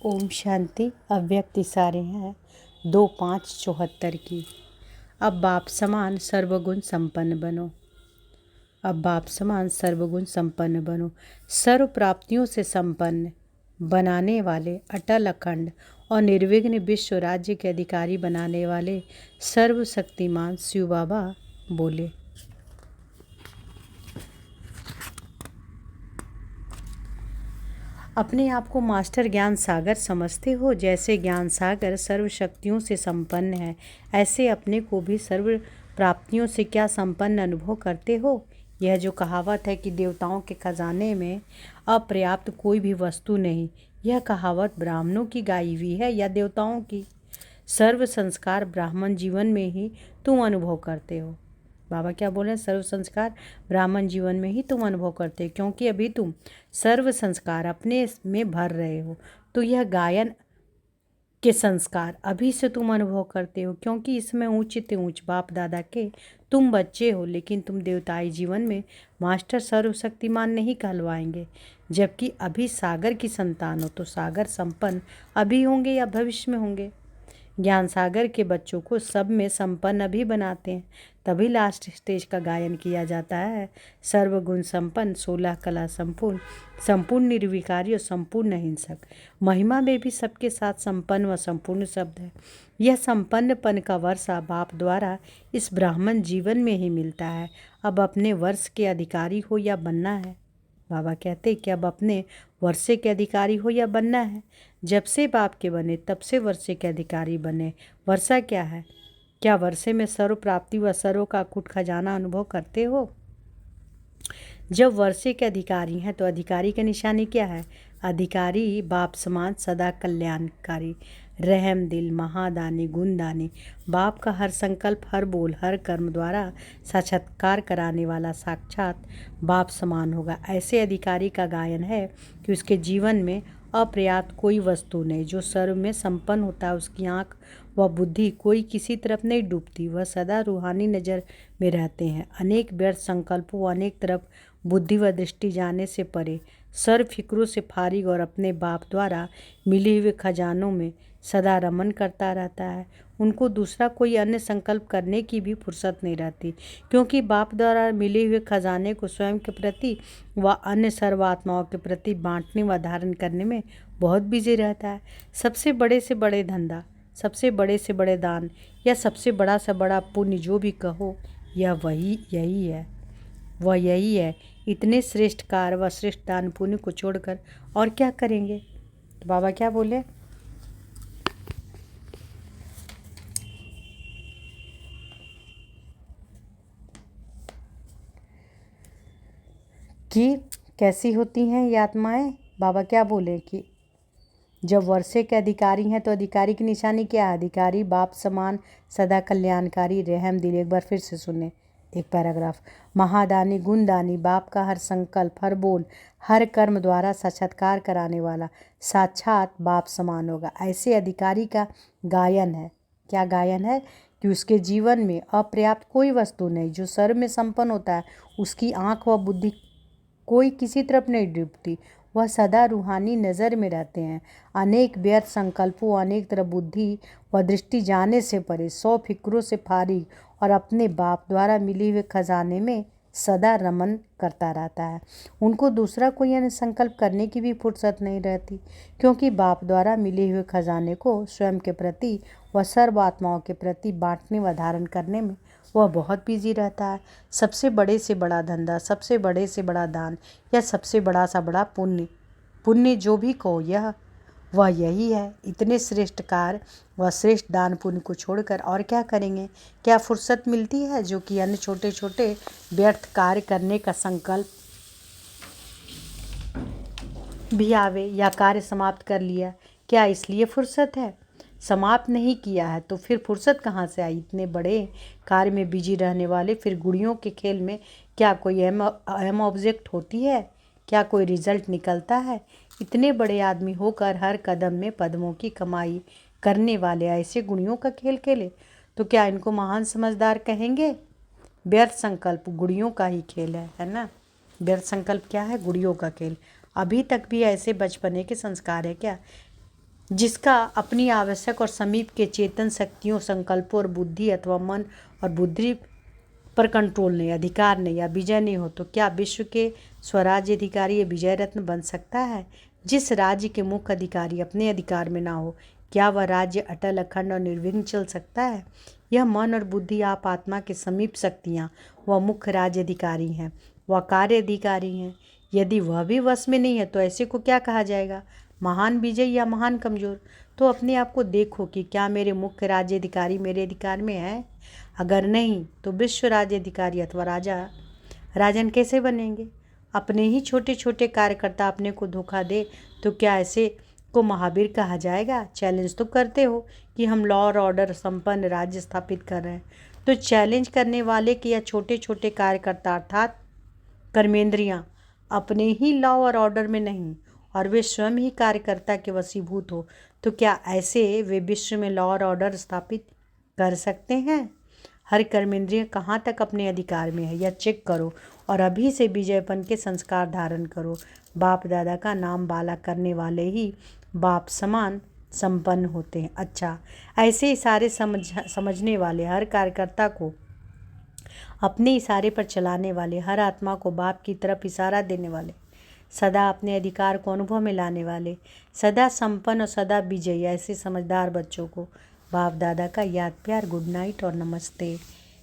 ओम शांति। अव्यक्त इशारे हैं 2-5-74 की। अब बाप समान सर्वगुण संपन्न बनो। अब बाप समान सर्वगुण संपन्न बनो। सर्व प्राप्तियों से संपन्न बनाने वाले, अटल अखंड और निर्विघ्न विश्व राज्य के अधिकारी बनाने वाले सर्वशक्तिमान शिव बाबा बोले। अपने आप को मास्टर ज्ञान सागर समझते हो। जैसे ज्ञान सागर सर्व शक्तियों से संपन्न है, ऐसे अपने को भी सर्व प्राप्तियों से क्या संपन्न अनुभव करते हो। यह जो कहावत है कि देवताओं के खजाने में अपर्याप्त कोई भी वस्तु नहीं, यह कहावत ब्राह्मणों की गाई हुई है या देवताओं की। सर्व संस्कार ब्राह्मण जीवन में ही तुम अनुभव करते हो। बाबा क्या बोल रहे हैं? सर्व संस्कार ब्राह्मण जीवन में ही तुम अनुभव करते हो, क्योंकि अभी तुम सर्व संस्कार अपने में भर रहे हो। तो यह गायन के संस्कार अभी से तुम अनुभव करते हो, क्योंकि इसमें ऊंच ते ऊंच बाप दादा के तुम बच्चे हो। लेकिन तुम देवताई जीवन में मास्टर सर्वशक्तिमान नहीं कहलवाएंगे। जबकि अभी सागर की संतान हो तो सागर संपन्न अभी होंगे या भविष्य में होंगे। ज्ञान सागर के बच्चों को सब में संपन्न अभी बनाते हैं, तभी लास्ट स्टेज का गायन किया जाता है। सर्वगुण संपन्न, 16 कला संपूर्ण, संपूर्ण निर्विकारी और संपूर्ण अहिंसक। महिमा में भी सबके साथ संपन्न व संपूर्ण शब्द है। यह संपन्नपन का वर्षा बाप द्वारा इस ब्राह्मण जीवन में ही मिलता है। अब अपने वर्ष के अधिकारी हो या बनना है। बाबा कहते कि अब अपने वर्षे के अधिकारी हो या बनना है। जब से बाप के बने तब से वर्षे के अधिकारी बने। वर्षा क्या है? क्या वर्षे में सर्व प्राप्ति व सर्व का अकूट खजाना अनुभव करते हो? जब वर्षे के अधिकारी हैं तो अधिकारी का निशानी क्या है? अधिकारी बाप समान सदा कल्याणकारी, रहम दिल, महादानी, गुणदानी, बाप का हर संकल्प, हर बोल, हर कर्म द्वारा साक्षात्कार कराने वाला साक्षात बाप समान होगा। ऐसे अधिकारी का गायन है कि उसके जीवन में अपर्याप्त कोई वस्तु नहीं। जो सर्व में संपन्न होता है, उसकी आँख व बुद्धि कोई किसी तरफ नहीं डूबती। वह सदा रूहानी नज़र में रहते हैं। अनेक व्यर्थ संकल्पों, अनेक तरफ बुद्धि व दृष्टि जाने से परे, सर्व फिक्रों से फारिग और अपने बाप द्वारा मिले हुए खजानों में सदा रमन करता रहता है। उनको दूसरा कोई अन्य संकल्प करने की भी फुर्सत नहीं रहती, क्योंकि बाप द्वारा मिले हुए खजाने को स्वयं के प्रति व अन्य सर्वात्माओं के प्रति बांटने व धारण करने में बहुत बिजी रहता है। सबसे बड़े से बड़े धंधा, सबसे बड़े से बड़े दान या सबसे बड़ा से बड़ा पुण्य जो भी कहो, यह यही है। इतने श्रेष्ठ कार्य व श्रेष्ठ दान पुण्य को छोड़कर और क्या करेंगे? तो बाबा क्या बोले कि कैसी होती हैं ये आत्माएं? बाबा क्या बोले कि जब वर्षे के अधिकारी हैं तो अधिकारी की निशानी क्या है? अधिकारी बाप समान सदा कल्याणकारी, रहम दिल। एक बार फिर से सुने एक पैराग्राफ। महादानी, गुणदानी, बाप का हर संकल्प, हर बोल, हर कर्म द्वारा साक्षात्कार कराने वाला साक्षात बाप समान होगा। ऐसे अधिकारी का गायन है। क्या गायन है? कि उसके जीवन में अपर्याप्त कोई वस्तु नहीं। जो सर्व में संपन्न होता है, उसकी आँख व बुद्धि कोई किसी तरफ नहीं डूबती। वह सदा रूहानी नज़र में रहते हैं। अनेक व्यर्थ संकल्पों, अनेक तरफ बुद्धि व दृष्टि जाने से परे, 100 फिक्रों से फारिग और अपने बाप द्वारा मिले हुए खजाने में सदा रमन करता रहता है। उनको दूसरा कोई अन्य संकल्प करने की भी फुर्सत नहीं रहती, क्योंकि बाप द्वारा मिले हुए खजाने को स्वयं के प्रति व सर्व आत्माओं के प्रति बांटने व धारण करने में वह बहुत बिजी रहता है। सबसे बड़े से बड़ा धंधा, सबसे बड़े से बड़ा दान या सबसे बड़ा सा बड़ा पुण्य जो भी कहो, वह यही है। इतने श्रेष्ठ कार्य व श्रेष्ठ दान पुण्य को छोड़कर और क्या करेंगे? क्या फुर्सत मिलती है? जो कि अन्य छोटे छोटे व्यर्थ कार्य करने का संकल्प भी आवे या कार्य समाप्त कर लिया, क्या इसलिए फुर्सत है? समाप्त नहीं किया है तो फिर फुर्सत कहाँ से आई? इतने बड़े कार्य में बिजी रहने वाले फिर गुड़ियों के खेल में क्या कोई अहम ऑब्जेक्ट होती है? क्या कोई रिजल्ट निकलता है? इतने बड़े आदमी होकर हर कदम में पद्मों की कमाई करने वाले ऐसे गुड़ियों का खेल खेले तो क्या इनको महान समझदार कहेंगे? व्यर्थ संकल्प गुड़ियों का ही खेल है ना? व्यर्थ संकल्प क्या है? गुड़ियों का खेल। अभी तक भी ऐसे बचपने के संस्कार है क्या? जिसका अपनी आवश्यक और समीप के चेतन शक्तियों, संकल्पों और बुद्धि अथवा मन और बुद्धि पर कंट्रोल नहीं, अधिकार नहीं या विजय नहीं हो, तो क्या विश्व के स्वराज्य अधिकारी या विजय रत्न बन सकता है? जिस राज्य के मुख्य अधिकारी अपने अधिकार में ना हो, क्या वह राज्य अटल, अखंड और निर्विघ्न चल सकता है? यह मन और बुद्धि आप आत्मा के समीप शक्तियाँ वह मुख्य राज्य अधिकारी हैं, वह कार्य अधिकारी हैं। यदि वह भी वश में नहीं है तो ऐसे को क्या कहा जाएगा, महान विजय या महान कमजोर? तो अपने आप को देखो कि क्या मेरे मुख्य राज्य अधिकारी मेरे अधिकार में है? अगर नहीं तो विश्व राज्य अधिकारी अथवा राजन कैसे बनेंगे? अपने ही छोटे छोटे कार्यकर्ता अपने को धोखा दे तो क्या ऐसे को महावीर कहा जाएगा? चैलेंज तो करते हो कि हम लॉ और ऑर्डर संपन्न राज्य स्थापित कर रहे हैं, तो चैलेंज करने वाले के या छोटे छोटे कार्यकर्ता अर्थात कर्मेंद्रियां अपने ही लॉ और ऑर्डर में नहीं और वे स्वयं ही कार्यकर्ता के वशीभूत हो, तो क्या ऐसे वे विश्व में लॉ और ऑर्डर स्थापित कर सकते हैं? हर कर्मेंद्रिय कहाँ तक अपने अधिकार में है यह चेक करो और अभी से विजयपन के संस्कार धारण करो। बाप दादा का नाम बाला करने वाले ही बाप समान संपन्न होते हैं। अच्छा, ऐसे इशारे समझने वाले, हर कार्यकर्ता को अपने इशारे पर चलाने वाले, हर आत्मा को बाप की तरफ इशारा देने वाले, सदा अपने अधिकार को अनुभव में लाने वाले, सदा संपन्न और सदा विजयी, ऐसे समझदार बच्चों को बाप दादा का याद, प्यार, गुड नाइट और नमस्ते।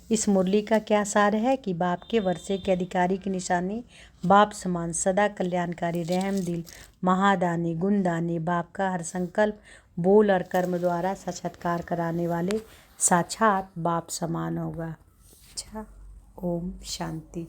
इस मुरली का क्या सार है कि बाप के वर्षे के अधिकारी की निशानी बाप समान, सदा कल्याणकारी, रहम दिल, महादानी, गुणदानी, बाप का हर संकल्प, बोल और कर्म द्वारा साक्षात्कार कराने वाले साक्षात बाप समान होगा। अच्छा, ओम शांति।